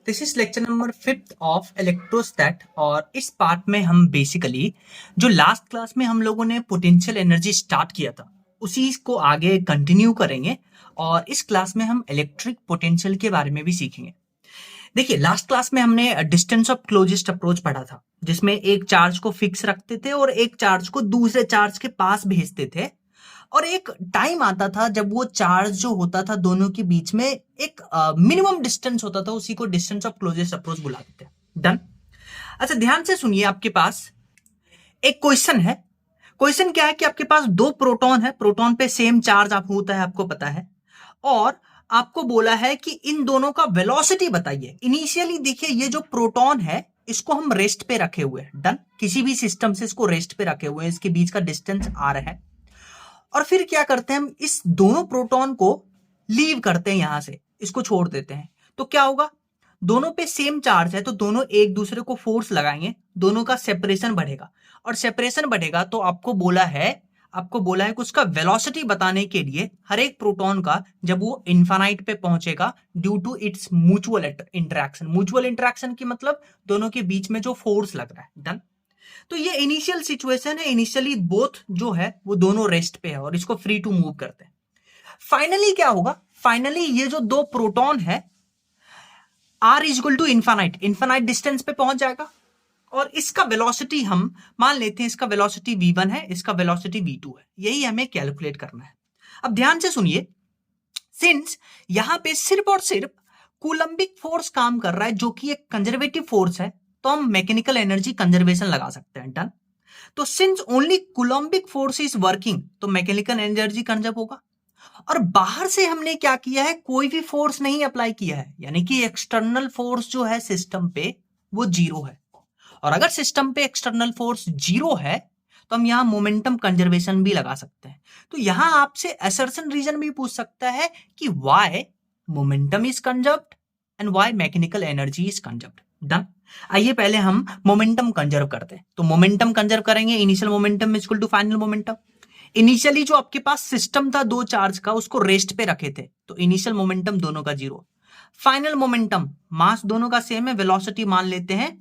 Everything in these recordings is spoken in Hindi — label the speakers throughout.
Speaker 1: This is lecture number 5 of electrostatics. और इस पार्ट में हम बेसिकली जो लास्ट क्लास में हम लोगों ने पोटेंशियल एनर्जी स्टार्ट किया था उसी को आगे कंटिन्यू करेंगे। और इस क्लास में हम इलेक्ट्रिक पोटेंशियल के बारे में भी सीखेंगे। देखिए, लास्ट क्लास में हमने डिस्टेंस ऑफ क्लोजेस्ट अप्रोच पढ़ा था, जिसमें एक चार्ज को फिक्स रखते थे और एक चार्ज को दूसरे चार्ज के पास भेजते थे। और एक टाइम आता था जब वो चार्ज जो होता था दोनों के बीच में एक मिनिमम डिस्टेंस होता था, उसी को डिस्टेंस ऑफ क्लोजेस्ट अप्रोच बुलाते थे। डन। अच्छा, ध्यान से सुनिए, आपके पास एक क्वेश्चन है। क्वेश्चन क्या है कि आपके पास दो प्रोटॉन है, प्रोटॉन पे सेम चार्ज आप होता है, आपको पता है, और आपको बोला है कि इन दोनों का वेलोसिटी बताइए। इनिशियली देखिए, ये जो प्रोटॉन है इसको हम रेस्ट पे रखे हुए हैं। डन। किसी भी सिस्टम से इसको रेस्ट पे रखे हुए हैं, इसके बीच का डिस्टेंस आर है। और फिर क्या करते हैं, हम इस दोनों प्रोटॉन को लीव करते हैं, यहां से इसको छोड़ देते हैं। तो क्या होगा, दोनों पे सेम चार्ज है तो दोनों एक दूसरे को फोर्स लगाएंगे, दोनों का सेपरेशन बढ़ेगा। और सेपरेशन बढ़ेगा तो आपको बोला है कि उसका वेलोसिटी बताने के लिए हर एक प्रोटॉन का जब वो इन्फानाइट पे पहुंचेगा due to its mutual interaction. Mutual interaction की मतलब दोनों के बीच में जो फोर्स लग रहा है। डन। तो ये इनिशियल सिचुएशन है, इनिशियली बोथ जो है वो दोनों रेस्ट पे है और इसको फ्री टू मूव करते हैं। फाइनली क्या होगा, फाइनली ये जो दो प्रोटॉन है r is equal to infinite, infinite distance पे पहुंच जाएगा। और इसका वेलोसिटी हम मान लेते हैं, इसका वेलोसिटी v1 है, इसका वेलोसिटी v2 है। यही हमें कैलकुलेट करना है। अब ध्यान से सुनिए, सिंस यहां पे सिर्फ और सिर्फ कूलम्बिक फोर्स काम कर रहा है जो कि एक कंजर्वेटिव फोर्स है, तो हम मैकेनिकल एनर्जी कंजर्वेशन लगा सकते हैं। डन। तो since only Coulombic force is working तो मैकेनिकल एनर्जी कंजर्व होगा। और बाहर से हमने क्या किया है, कोई भी फोर्स नहीं अप्लाई किया है, यानी कि एक्सटर्नल फोर्स जो है सिस्टम पे वो जीरो है। और अगर सिस्टम पे एक्सटर्नल फोर्स जीरो है तो हम यहां मोमेंटम कंजर्वेशन भी लगा सकते हैं। तो यहां आपसे असर्शन रीजन भी पूछ सकता है कि why momentum is conserved and why mechanical energy is conserved. Done. आइए पहले हम मोमेंटम कंजर्व करते हैं। तो मोमेंटम कंजर्व करेंगे, initial momentum is equal to final momentum. Initially जो आपके पास सिस्टम था दो चार्ज का, उसको रेस्ट पे रखे थे, तो इनिशियल मोमेंटम दोनों का जीरो। फाइनल मोमेंटम, मास दोनों का सेम है, वेलोसिटी मान लेते हैं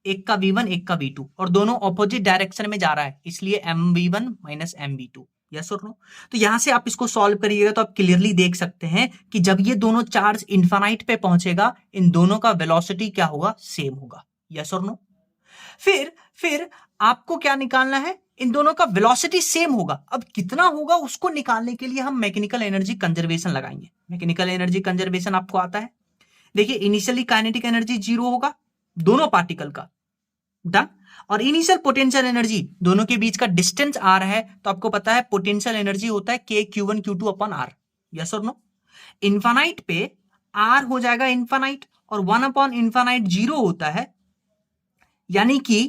Speaker 1: एक का v1 एक का v2, और दोनों ऑपोजिट डायरेक्शन में जा रहा है, इसलिए mv1 माइनस mv2। यस और नो। तो यहां से आप इसको सॉल्व करिएगा तो आप क्लियरली देख सकते हैं कि जब ये दोनों चार्ज इन्फानाइट पे पहुंचेगा इन दोनों का वेलोसिटी क्या होगा, सेम होगा। यस और नो। फिर आपको क्या निकालना है, इन दोनों का वेलोसिटी सेम होगा। अब कितना होगा उसको निकालने के लिए हम मैकेनिकल एनर्जी कंजर्वेशन लगाएंगे। मैकेनिकल एनर्जी कंजर्वेशन आपको आता है। देखिए, इनिशियली काइनेटिक एनर्जी जीरो होगा दोनों पार्टिकल का। डन। और इनिशियल पोटेंशियल एनर्जी, दोनों के बीच का डिस्टेंस आर है, तो आपको पता है पोटेंशियल एनर्जी होता है k Q1 Q2 upon r. Yes और नो। इन्फानाइट पे आर हो जाएगा इन्फानाइट, और 1 अपॉन इन्फानाइट जीरो होता है, यानी कि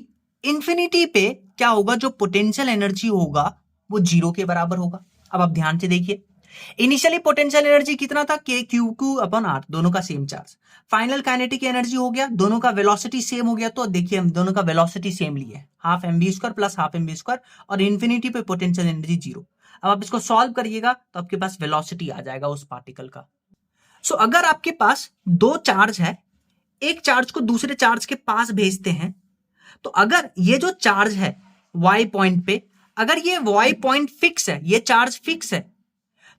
Speaker 1: इंफिनिटी पे क्या होगा, जो पोटेंशियल एनर्जी होगा वो जीरो के बराबर होगा। अब आप ध्यान से देखिए, इनिशियली पोटेंशियल एनर्जी कितना था, के Q अपॉन आर, दोनों का same charge. Final kinetic energy हो गया, दोनों का वेलोसिटी सेम हो गया। तो देखिए, हम दोनों का वेलोसिटी सेम लिए, half mv² plus half mv², और इन्फिनिटी पे पोटेंशियल एनर्जी जीरो। अब आप इसको सॉल्व करिएगा तो आपके पास वेलोसिटी आ जाएगा उस पार्टिकल का। सो अगर आपके पास दो चार्ज है, एक चार्ज को दूसरे चार्ज के पास भेजते हैं, तो अगर ये जो चार्ज है y पॉइंट पे, अगर ये y पॉइंट फिक्स है, ये चार्ज फिक्स है,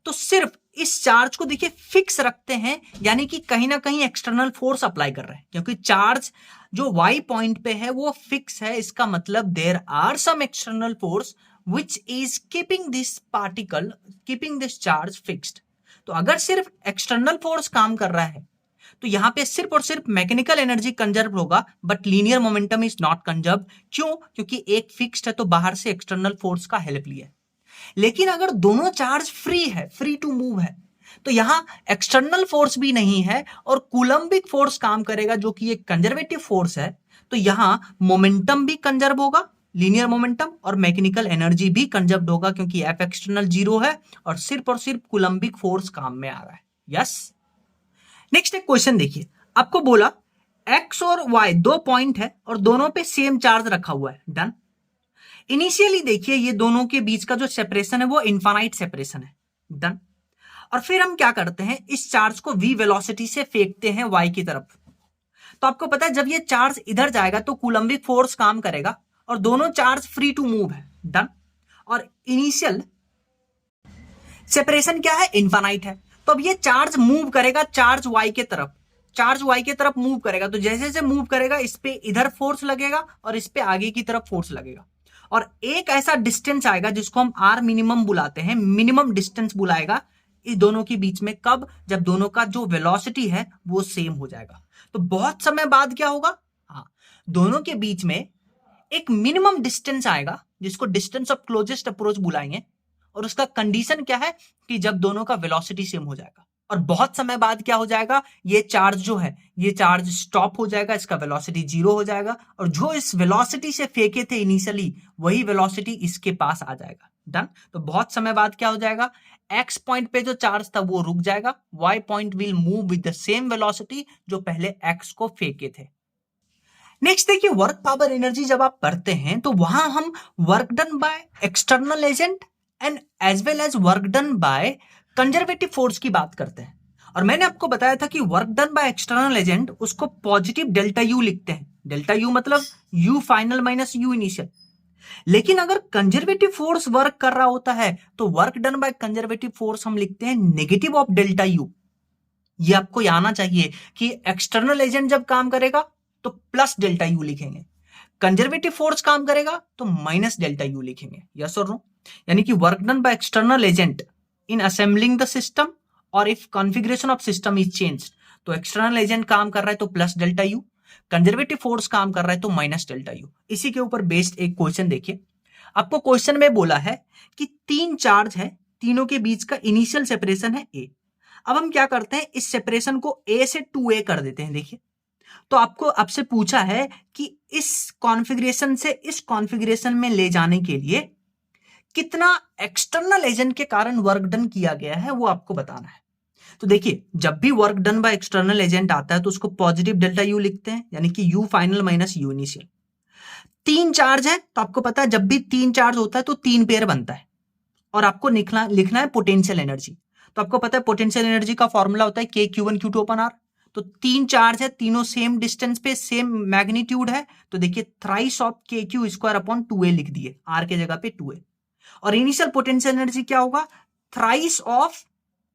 Speaker 1: तो सिर्फ इस चार्ज को देखिए फिक्स रखते हैं, यानी कि कहीं ना कहीं एक्सटर्नल फोर्स अप्लाई कर रहे हैं, क्योंकि चार्ज जो y पॉइंट पे है वो फिक्स है। इसका मतलब there are some external force which is keeping this charge fixed. तो अगर सिर्फ एक्सटर्नल फोर्स काम कर रहा है तो यहां पे सिर्फ और सिर्फ मैकेनिकल एनर्जी कंजर्व होगा, but linear momentum is not conserve. क्यों? क्योंकि एक फिक्स्ड है तो बाहर से एक्सटर्नल फोर्स का हेल्प लिया। लेकिन अगर दोनों चार्ज फ्री है, फ्री टू मूव है, तो यहां एक्सटर्नल फोर्स भी नहीं है और कूलम्बिक फोर्स काम करेगा जो कि एक कंजर्वेटिव फोर्स है। तो यहां मोमेंटम भी कंजर्व होगा, लीनियर मोमेंटम, और मैकेनिकल एनर्जी भी कंजर्व होगा, क्योंकि एफ एक्सटर्नल जीरो है और सिर्फ कूलम्बिक फोर्स काम में आ रहा है। यस। नेक्स्ट एक क्वेश्चन देखिए, आपको बोला एक्स और वाई दो पॉइंट है और दोनों पे सेम चार्ज रखा हुआ है। डन। इनिशियली देखिए, ये दोनों के बीच का जो सेपरेशन है वो इनफाइनाइट सेपरेशन है। डन। और फिर हम क्या करते हैं, इस चार्ज को v वेलोसिटी से फेंकते हैं y की तरफ। तो आपको पता है जब ये चार्ज इधर जाएगा तो कूलम्बिक फोर्स काम करेगा और दोनों चार्ज फ्री टू मूव है, डन। और इनिशियल सेपरेशन क्या है, इनफाइनाइट है। तो अब ये चार्ज मूव करेगा चार्ज वाई के तरफ, चार्ज वाई के तरफ मूव करेगा, तो जैसे जैसे मूव करेगा इस पे इधर फोर्स लगेगा और इस पे आगे की तरफ फोर्स लगेगा। और एक ऐसा डिस्टेंस आएगा जिसको हम आर मिनिमम बुलाते हैं, मिनिमम डिस्टेंस बुलाएगा इस दोनों के बीच में, कब, जब दोनों का जो वेलोसिटी है वो सेम हो जाएगा। तो बहुत समय बाद क्या होगा, हाँ, दोनों के बीच में एक मिनिमम डिस्टेंस आएगा जिसको डिस्टेंस ऑफ क्लोजेस्ट अप्रोच बुलाएंगे। और उसका कंडीशन क्या है कि जब दोनों का वेलोसिटी सेम हो जाएगा। और बहुत समय बाद क्या हो जाएगा, ये चार्ज जो है ये चार्ज स्टॉप हो जाएगा, इसका वेलोसिटी 0 हो जाएगा और जो इस वेलोसिटी से फेंके थे इनिशियली वही वेलोसिटी इसके पास आ जाएगा, डन। तो बहुत समय बाद क्या हो जाएगा, एक्स पॉइंट पे जो चार्ज था वो रुक जाएगा, Y point will move with the same velocity जो पहले एक्स को फेंके थे। नेक्स्ट देखिए, वर्क पावर एनर्जी जब आप पढ़ते हैं तो वहां हम work done by external agent and as well as work done by conservative force की बात करते हैं। और मैंने आपको बताया था कि work done by external agent उसको पॉजिटिव डेल्टा यू लिखते हैं, डेल्टा यू मतलब you final minus you initial. लेकिन अगर कंजर्वेटिव फोर्स वर्क कर रहा होता है तो work done by conservative force हम लिखते हैं नेगेटिव ऑफ डेल्टा यू। ये आपको आना चाहिए कि एक्सटर्नल एजेंट जब काम करेगा तो प्लस डेल्टा यू लिखेंगे, कंजर्वेटिव फोर्स काम करेगा तो माइनस डेल्टा यू लिखेंगे, यस और नो। यानी कि work done by external agent in assembling the system और if configuration of system is changed, तो एक्सटर्नल एजेंट काम कर रहा है तो plus delta U, conservative force काम कर रहा है तो माइनस डेल्टा यू। इसी के ऊपर बेस्ड एक क्वेश्चन देखिए। आपको क्वेश्चन में बोला है कि 3 चार्ज है, तीनों के बीच का इनिशियल सेपरेशन है ए। अब हम क्या करते हैं, इस सेपरेशन को ए से 2a कर देते हैं। देखिए, तो आपको आपसे पूछा है कि इस कॉन्फ़िगरेशन से इस कॉन्फ़िगरेशन में ले जाने के लिए कितना एक्सटर्नल एजेंट के कारण वर्क डन किया गया है वो आपको बताना है। तो देखिए, जब भी work done by external agent आता है तो उसको पॉजिटिव डेल्टा यू लिखते हैं, यानी कि you final minus you initial. 3 charge है तो आपको पता है जब भी 3 चार्ज होता है तो 3 पेयर बनता है। और आपको लिखना है पोटेंशियल एनर्जी। तो आपको पता है पोटेंशियल एनर्जी का फॉर्मूला होता है k Q1 Q2 upon are. तो 3 चार्ज है, तीनों सेम डिस्टेंस पे सेम मैग्नीट्यूड है, तो देखिए थ्राइस ऑफ के क्यू स्क्वायर अपॉन 2a लिख दिए, आर के जगह पे 2a। और इनिशियल पोटेंशियल एनर्जी क्या होगा, थ्राइस ऑफ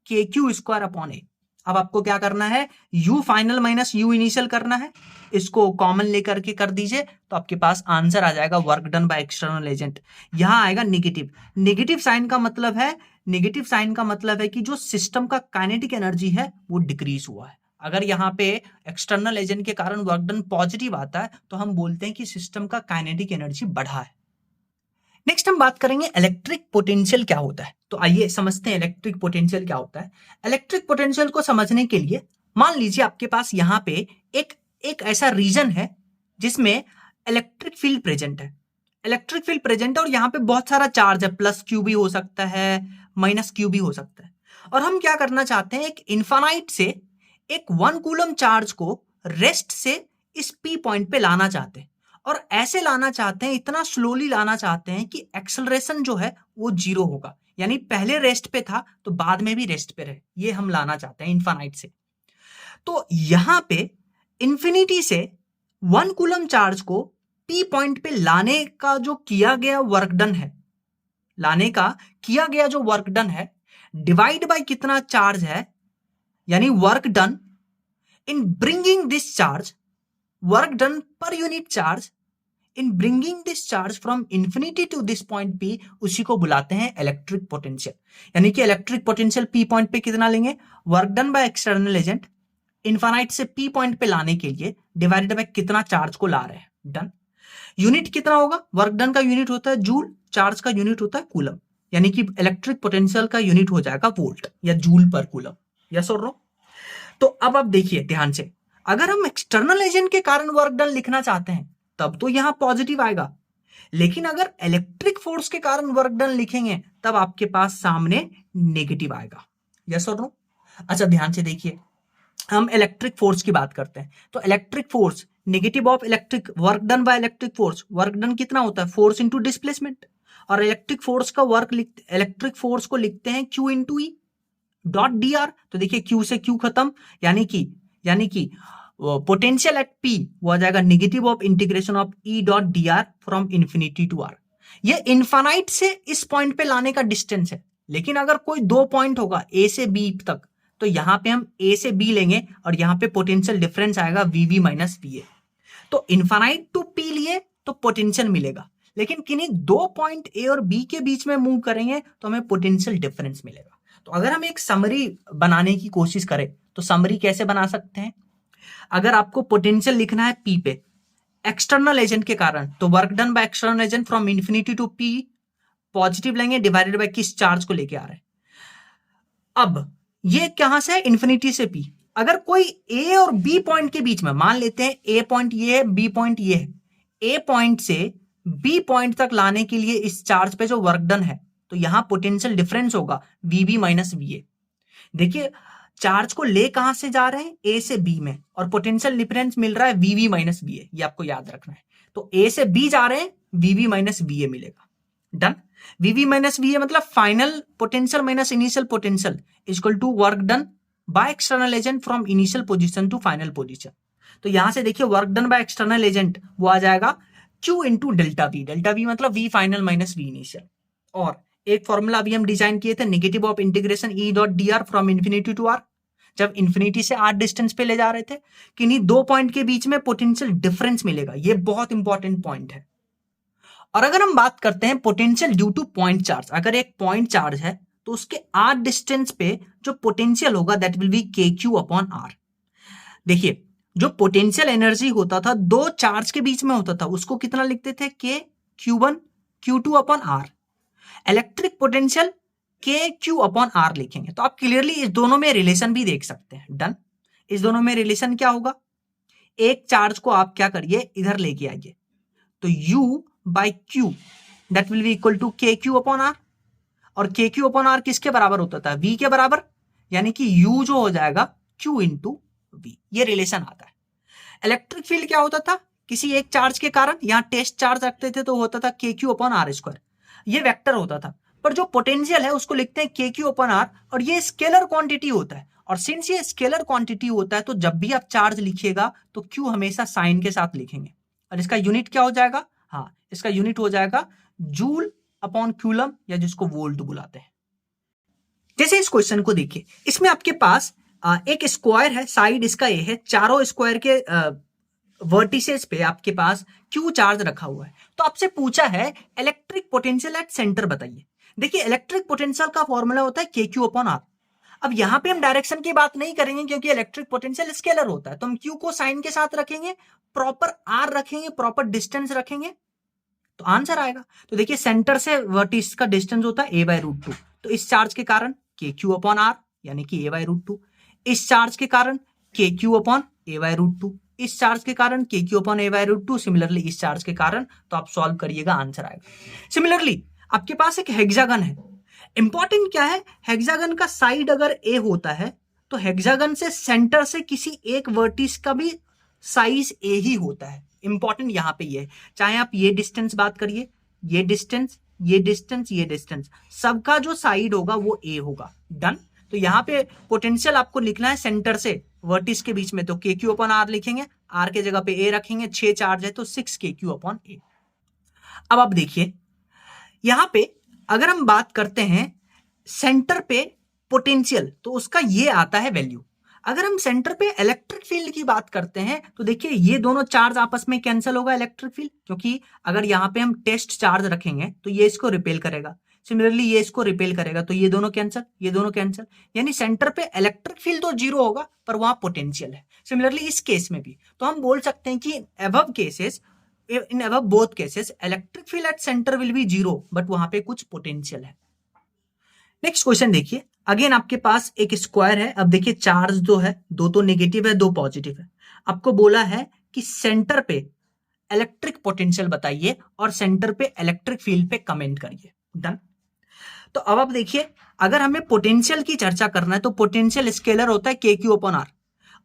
Speaker 1: के क्यू स्क्वायर अपॉन ए। अब आपको क्या करना है, you final minus you initial करना है, इसको कॉमन लेकर के कर दीजिए तो आपके पास आंसर आ जाएगा work done by external agent. यहां आएगा नेगेटिव, नेगेटिव साइन का मतलब है, नेगेटिव साइन का मतलब है कि जो सिस्टम का काइनेटिक एनर्जी है वो डिक्रीज हुआ है। अगर यहाँ पे एक्सटर्नल एजेंट के कारण वर्क डन पॉजिटिव आता है तो हम बोलते हैं कि सिस्टम का काइनेटिक एनर्जी बढ़ा है। नेक्स्ट हम बात करेंगे इलेक्ट्रिक पोटेंशियल क्या होता है। तो आइए समझते हैं इलेक्ट्रिक पोटेंशियल क्या होता है। इलेक्ट्रिक पोटेंशियल को समझने के लिए मान लीजिए आपके पास यहाँ पे एक ऐसा रीजन है जिसमें इलेक्ट्रिक फील्ड प्रेजेंट है, इलेक्ट्रिक फील्ड प्रेजेंट है और यहाँ पे बहुत सारा चार्ज है, प्लस क्यू भी हो सकता है, माइनस क्यू भी हो सकता है। और हम क्या करना चाहते हैं, एक इन्फानाइट से एक 1 कूलम चार्ज को रेस्ट से इस पी पॉइंट पे लाना चाहते हैं। और ऐसे लाना चाहते हैं, इतना स्लोली लाना चाहते हैं कि एक्सेलरेशन जो है वो 0 होगा, यानी पहले रेस्ट पे था तो बाद में भी रेस्ट पे रहे, ये हम लाना चाहते हैं इन्फानाइट से। तो यहां पे इंफिनिटी से 1 कूलम चार्ज को पी पॉइंट पे लाने का जो किया गया वर्क डन है, लाने का किया गया जो वर्क डन है डिवाइड बाय कितना चार्ज है, यानी work done in bringing this charge, work done per unit charge in bringing this charge from infinity to this point P, उसी को बुलाते हैं इलेक्ट्रिक पोटेंशियल। यानी कि इलेक्ट्रिक पोटेंशियल पी पॉइंट पे कितना लेंगे, work done by external agent infinite से पी पॉइंट पे लाने के लिए डिवाइडेड बाय कितना चार्ज को ला रहे हैं, डन। यूनिट कितना होगा, वर्क डन का यूनिट होता है जूल, चार्ज का यूनिट होता है कूलम, यानी कि इलेक्ट्रिक पोटेंशियल का यूनिट हो जाएगा वोल्ट या जूल पर कूलम, यस और नो। तो अब आप देखिए ध्यान से, अगर हम एक्सटर्नल एजेंट के कारण वर्क डन लिखना चाहते हैं तब तो यहां पॉजिटिव आएगा, लेकिन अगर इलेक्ट्रिक फोर्स के कारण वर्क डन लिखेंगे तब आपके पास सामने नेगेटिव आएगा, यस और नो। अच्छा ध्यान से देखिए, हम इलेक्ट्रिक फोर्स की बात करते हैं तो electric force negative of electric work done by electric force, work done कितना होता है, फोर्स इंटू डिस्प्लेसमेंट। और इलेक्ट्रिक फोर्स का वर्क इलेक्ट्रिक फोर्स को लिखते हैं Q into E dot d are. तो देखिए क्यू से क्यू खत्म, यानी कि पोटेंशियल एट पी वो आ जाएगा negative of integration of E dot d r from infinity to r. ये इनफाइनाइट से इस पॉइंट पे लाने का डिस्टेंस है, लेकिन अगर कोई दो पॉइंट होगा ए से बी तक, तो यहां पे हम ए से बी लेंगे और यहां पे पोटेंशियल डिफरेंस आएगा वीवी माइनस वीए। तो इनफाइनाइट टू पी लिए तो पोटेंशियल मिलेगा, लेकिन किन्हीं दो पॉइंट ए और बी के बीच में मूव करेंगे तो हमें पोटेंशियल डिफरेंस मिलेगा। तो अगर हम एक समरी बनाने की कोशिश करें तो समरी कैसे बना सकते हैं? अगर आपको पोटेंशियल लिखना है पी पे एक्सटर्नल एजेंट के कारण, तो work done by external agent from infinity to P positive लेंगे डिवाइडेड बाय किस चार्ज को लेके आ रहे हैं। अब ये कहां से है? इन्फिनिटी से पी। अगर कोई ए और बी पॉइंट के बीच में, मान लेते हैं ए पॉइंट ये है, बी पॉइंट ये है, ए पॉइंट से बी पॉइंट तक लाने के लिए इस चार्ज पे जो वर्क डन है, तो यहां पोटेंशियल डिफरेंस होगा वीबी माइनस वीए। देखिए चार्ज को ले कहां से जा रहे हैं? ए से बी में, और पोटेंशियल डिफरेंस मिल रहा है वीवी माइनस वीए, ये आपको याद रखना है। तो ए से बी जा रहे हैं, वीवी माइनस वीए मिलेगा। डन। वीवी माइनस वीए मतलब final potential minus initial potential equal to work done by external agent from initial position to final position. तो यहां से देखिए work done by external agent वो आ जाएगा Q into delta V. Delta V मतलब V final minus V initial. और एक फॉर्मूला अभी हम डिजाइन किए थे, negative of integration e dot d r from infinity to r, जब इन्फिनिटी से आर डिस्टेंस पे ले जा रहे थे, किन्हीं दो पॉइंट के बीच में पोटेंशियल डिफरेंस मिलेगा। ये बहुत इंपॉर्टेंट पॉइंट है। और अगर हम बात करते हैं potential due two point charge, अगर एक पॉइंट चार्ज है तो उसके आर डिस्टेंस पे जो पोटेंशियल होगा दैट विल बी के क्यू अपॉन आर। देखिए जो पोटेंशियल एनर्जी होता था दो चार्ज के बीच में होता था, उसको कितना लिखते थे? K q one q two upon r. Electric potential k q upon r लिखेंगे। तो आप क्लियरली इस दोनों में रिलेशन भी देख सकते हैं। डन। इस दोनों में रिलेशन क्या होगा? एक चार्ज को आप क्या करिए, इधर लेके आइए, तो U by q that will be equal to k q upon r. और के क्यू अपॉन आर किसके बराबर होता था? V के बराबर, यानी कि U जो हो जाएगा Q इंटू वी। ये रिलेशन आता है। इलेक्ट्रिक फील्ड क्या होता था? किसी एक चार्ज के कारण, यहां टेस्ट चार्ज रखते थे तो होता था के क्यू अपॉन आर स्क्वायर, ये वेक्टर होता था। पर जो पोटेंशियल है उसको लिखते हैं के क्यू अपॉन आर, और ये स्केलर क्वांटिटी होता है। और सिंस ये स्केलर क्वांटिटी होता है तो जब भी आप चार्ज लिखिएगा तो क्यू हमेशा साइन के साथ लिखेंगे। और इसका यूनिट क्या हो जाएगा? हाँ, इसका यूनिट हो जाएगा जूल अपॉन कूलम, या जिसको वोल्ट बुलाते हैं। जैसे इस क्वेश्चन को देखिए, इसमें आपके पास एक स्क्वायर है, साइड इसका ए है, चारों स्क्वायर के वर्टिसेस पे आपके पास क्यू चार्ज रखा हुआ है। तो आपसे पूछा है इलेक्ट्रिक पोटेंशियल एट सेंटर बताइए। देखिए इलेक्ट्रिक पोटेंशियल का फॉर्मूला होता है के क्यू अपॉन आर। अब यहां पे हम डायरेक्शन की बात नहीं करेंगे क्योंकि इलेक्ट्रिक पोटेंशियल स्केलर होता है, तो हम क्यू को साइन के साथ रखेंगे, प्रॉपर आर रखेंगे, प्रॉपर डिस्टेंस रखेंगे, तो आंसर आएगा। तो देखिए सेंटर से वर्टिस का डिस्टेंस होता है a बाय रूट टू, तो इस चार्ज के कारण के क्यू अपॉन आर यानी कि a बाय रूट टू, इस चार्ज के कारण k q upon a by root two, इस चार्ज के कारण k q upon a by root two, similarly इस चार्ज के कारण, तो आप सॉल्व करिएगा, आंसर आएगा। सिमिलरली आपके पास एक हेक्सागन है। इंपॉर्टेंट क्या है? हेक्सागन का साइड अगर ए होता है तो हेक्सागन से सेंटर से किसी एक वर्टिस का भी साइज ए ही होता है। इंपॉर्टेंट यहां पे ये है, चाहे आप ये डिस्टेंस बात करिए, ये डिस्टेंस, ये डिस्टेंस, ये डिस्टेंस, सबका जो साइड होगा वो ए होगा। डन। तो यहां पे पोटेंशियल आपको लिखना है सेंटर से वर्टिस के बीच में, तो के क्यू अपॉन आर लिखेंगे, आर के जगह पे ए रखेंगे, 6 चार्ज है तो 6 के क्यू अपॉन ए। अब आप देखिए यहां पे अगर हम बात करते हैं सेंटर पे पोटेंशियल, तो उसका ये आता है वैल्यू। अगर हम सेंटर पे इलेक्ट्रिक फील्ड की बात करते हैं तो देखिए ये दोनों चार्ज आपस में कैंसिल होगा इलेक्ट्रिक फील्ड, क्योंकि अगर यहां पे हम टेस्ट चार्ज रखेंगे तो ये इसको रिपेल करेगा, सिमिलरली ये इसको रिपेल करेगा, तो ये दोनों कैंसिल, ये दोनों कैंसिल, यानी सेंटर पे इलेक्ट्रिक फील्ड तो जीरो होगा पर वहां पोटेंशियल है। सिमिलरली इस केस में भी तो हम बोल सकते हैं कि above cases, in above both cases electric field at centre will be zero, but वहां पे कुछ पोटेंशियल है। नेक्स्ट क्वेश्चन देखिए, अगेन आपके पास एक स्क्वायर है। अब देखिए चार्ज जो है दो तो नेगेटिव है, दो पॉजिटिव है। आपको बोला है कि सेंटर पे इलेक्ट्रिक पोटेंशियल बताइए और सेंटर पे इलेक्ट्रिक फील्ड पे कमेंट करिए। डन। तो अब आप देखिए अगर हमें पोटेंशियल की चर्चा करना है तो पोटेंशियल स्केलर होता है के क्यू अपॉन आर,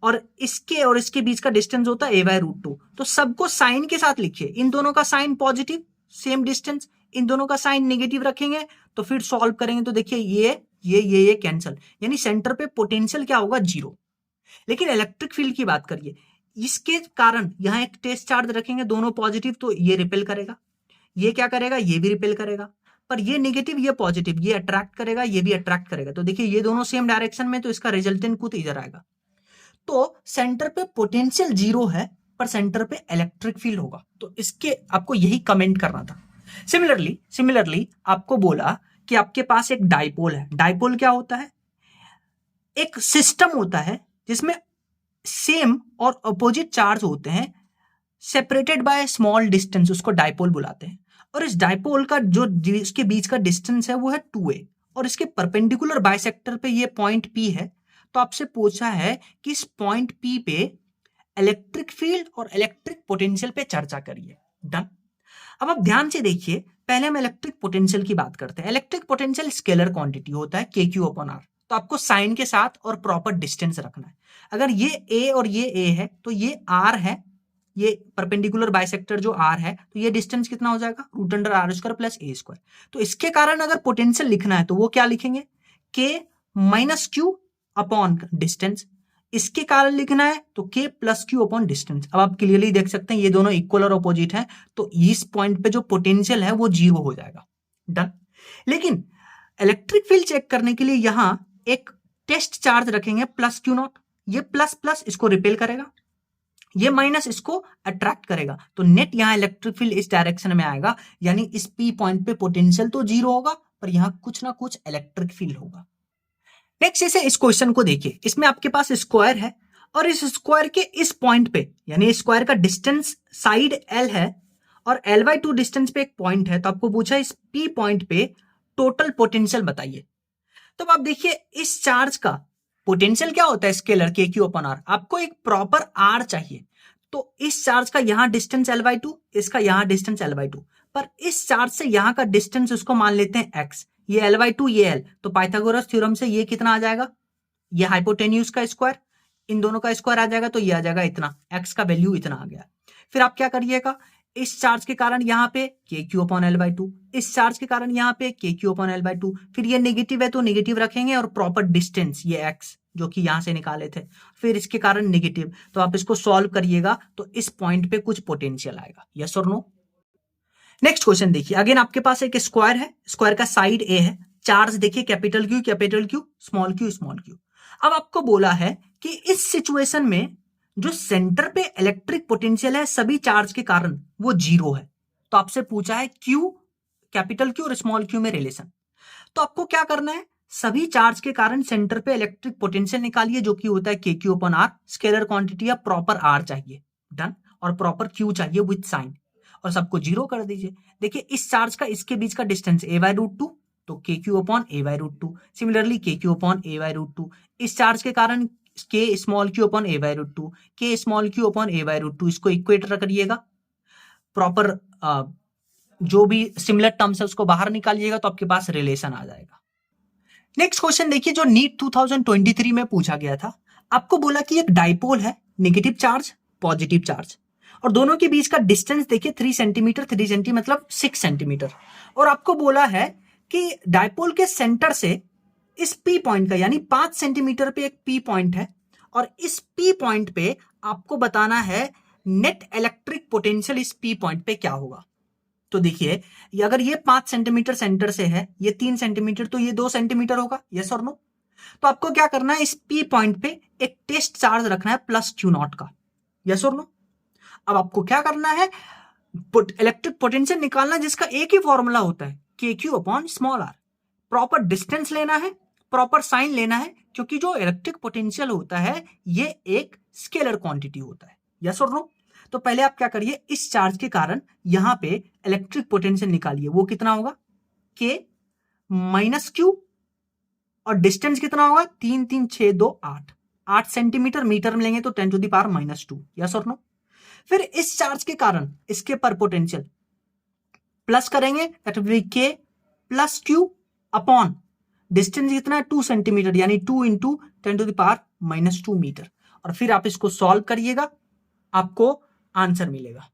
Speaker 1: और इसके बीच का डिस्टेंस होता है a बाय रूट टू। तो सबको साइन के साथ लिखिए, इन दोनों का साइन पॉजिटिव, सेम डिस्टेंस, इन दोनों का साइन नेगेटिव रखेंगे, तो फिर सॉल्व करेंगे तो देखिए ये कैंसिल, यानी सेंटर पे पोटेंशियल क्या होगा? जीरो। लेकिन इलेक्ट्रिक फील्ड की बात करिए, इसके कारण यहाँ एक टेस्ट चार्ज रखेंगे, दोनों पॉजिटिव, तो ये रिपेल करेगा, ये क्या करेगा, ये भी रिपेल करेगा, पर ये नेगेटिव ये पॉजिटिव, ये अट्रैक्ट करेगा, ये भी अट्रैक्ट करेगा। तो देखिए ये दोनों सेम डायरेक्शन में, तो इसका रिजल्टेंट कुछ इधर आएगा। तो सेंटर पे पोटेंशियल जीरो है पर सेंटर पे इलेक्ट्रिक फील्ड होगा, तो इसके आपको यही कमेंट करना था। सिमिलरली आपको बोला कि आपके पास एक डाइपोल है। डाइपोल क्या होता है, एक सिस्टम होता है जिसमें सेम और अपोजिट चार्ज होते हैं, सेपरेटेड बाय स्मॉल डिस्टेंस, उसको डाइपोल बुलाते हैं। और इस डाइपोल का जो इसके बीच का डिस्टेंस है वो है 2a, और इसके परपेंडिकुलर बाइसेक्टर पे ये पॉइंट P है। तो आपसे पूछा है कि इस पॉइंट P पे इलेक्ट्रिक फील्ड और इलेक्ट्रिक पोटेंशियल पे चर्चा करिए। डन। अब आप ध्यान से देखिए, पहले हम इलेक्ट्रिक पोटेंशियल की बात करते हैं। इलेक्ट्रिक पोटेंशियल स्केलर क्वांटिटी होता है KQ/R। तो आपको साइन के साथ और प्रॉपर डिस्टेंस रखना है। अगर ये A और ये A है तो ये R है, ये परपेंडिकुलर बाइसेक्टर जो R है, तो ये डिस्टेंस कितना हो जाएगा, √R² प्लस A²। तो इसके कारण अगर पोटेंशियल लिखना है तो वो क्या लिखेंगे, K minus Q upon distance. इसके कारण लिखना है तो K plus Q upon distance. अब आप क्लियरली देख सकते हैं ये दोनों इक्वल और अपोजिट हैं, तो इस पॉइंट पे जो पोटेंशियल है वो 0 हो जाएगा। डन। लेकिन इलेक्ट्रिक फील्ड चेक करने के लिए यहां एक टेस्ट चार्ज रखेंगे +Q0। ये प्लस प्लस इसको रिपेल करेगा, ये माइनस इसको अट्रैक्ट करेगा, तो नेट यहां इलेक्ट्रिक फील्ड इस डायरेक्शन में आएगा, यानी इस P पॉइंट पे पोटेंशियल तो 0 होगा पर यहां कुछ ना कुछ इलेक्ट्रिक फील्ड होगा। नेक्स्ट इसे इस क्वेश्चन को देखिए, इसमें आपके पास स्क्वायर है और इस स्क्वायर के इस पॉइंट पे, यानी स्क्वायर का डिस्टेंस साइड L है और L/2 डिस्टेंस पे एक पॉइंट है। तो आपको पूछा इस P पॉइंट पे टोटल पोटेंशियल बताइए। तो आप देखिए इस चार्ज का पोटेंशियल क्या होता है, स्केलर KQ/R। आपको एक प्रॉपर R चाहिए, तो इस चार्ज का यहां डिस्टेंस L/2, इसका यहां डिस्टेंस L/2, पर इस चार्ज से यहां का डिस्टेंस उसको मान लेते हैं x, ये L/2 ये L। तो पाइथागोरस थ्योरम से ये कितना आ जाएगा, ये हाइपोटेन्यूज का स्क्वायर, इन दोनों का स्क्वायर आ जाएगा, तो ये आ जाएगा इतना, x का वैल्यू इतना आ गया। फिर आप क्या करिएगा, इस चार्ज के कारण यहाँ पे KQ/L/2, इस चार्ज के कारण यहाँ पे KQ/L/2, फिर ये नेगेटिव है तो नेगेटिव रखेंगे और प्रॉपर डिस्टेंस ये x जो कि यहां से निकाले थे, फिर इसके कारण नेगेटिव। तो आप इसको सॉल्व करिएगा तो इस पॉइंट पे कुछ पोटेंशियल आएगा, यस और नो। नेक्स्ट क्वेश्चन देखिए, अगेन आपके पास एक स्क्वायर है, स्क्वायर का साइड A है, चार्ज देखिए कैपिटल Q, स्मॉल q। अब आपको बोला है कि इस सिचुएशन में जो सेंटर पे इलेक्ट्रिक पोटेंशियल है सभी चार्ज के कारण वो 0 है। तो आपसे पूछा है Q, कैपिटल Q और स्मॉल q में रिलेशन। तो आपको क्या करना है, सभी चार्ज के कारण सेंटर पे इलेक्ट्रिक पोटेंशियल निकालिए, जो कि होता है KQ/R। स्केलर क्वांटिटी या प्रॉपर R चाहिए, डन, और प्रॉपर Q चाहिए विद साइन, और सबको 0 कर दीजिए। देखिए इस चार्ज का इसके बीच का डिस्टेंस A/√2, तो KQ/A/√2। सिमिलरली KQ/A/√2, इस चार्ज के कारण K small q/A/√2, K small q/A/√2, इसको इक्वेटर करिएगा, प्रॉपर जो भी सिमिलर टर्म्स है उसको बाहर निकालिएगा, तो आपके पास रिलेशन आ जाएगा। नेक्स्ट क्वेश्चन देखिए, जो नीट 2023 में पूछा गया था। आपको बोला कि एक डाइपोल है, नेगेटिव चार्ज पॉजिटिव चार्ज, और दोनों के बीच का डिस्टेंस देखिए 3 सेंटीमीटर, 3 सेंटी मतलब 6 सेंटीमीटर। और आपको बोला है कि डाइपोल के सेंटर से इस P पॉइंट का, यानी 5 सेंटीमीटर पे एक P पॉइंट है, और इस P पॉइंट पे आपको बताना है नेट इलेक्ट्रिक पोटेंशियल इस P पॉइंट पे क्या होगा। तो देखिए अगर ये 5 सेंटीमीटर सेंटर से है, ये 3 सेंटीमीटर, तो ये 2 सेंटीमीटर होगा, यस और नो। तो आपको क्या करना है, इस P पॉइंट पे एक टेस्ट चार्ज रखना है +Q0 का, यस और नो। अब आपको क्या करना है, इलेक्ट्रिक पोटेंशियल निकालना, जिसका एक ही फॉर्मूला होता है KQ/r। प्रॉपर डिस्टेंस लेना है, प्रॉपर साइन लेना है, क्योंकि जो इलेक्ट्रिक पोटेंशियल होता है ये एक स्केलर क्वांटिटी होता है, यस और नो। तो पहले आप क्या करिए, इस चार्ज के कारण यहां पे इलेक्ट्रिक पोटेंशियल निकालिए, वो कितना होगा K माइनस Q, और डिस्टेंस कितना होगा 3 3 6 2 8 8 सेंटीमीटर, मीटर में लेंगे तो 10⁻², यस और नो। फिर इस चार्ज के कारण इसके पर पोटेंशियल प्लस करेंगे, that will B K plus Q upon distance कितना है 2 सेंटीमीटर, यानी 2 × 10⁻²मीटर। और फिर आप इसको सॉल्व करिएगा, आपको आंसर मिलेगा।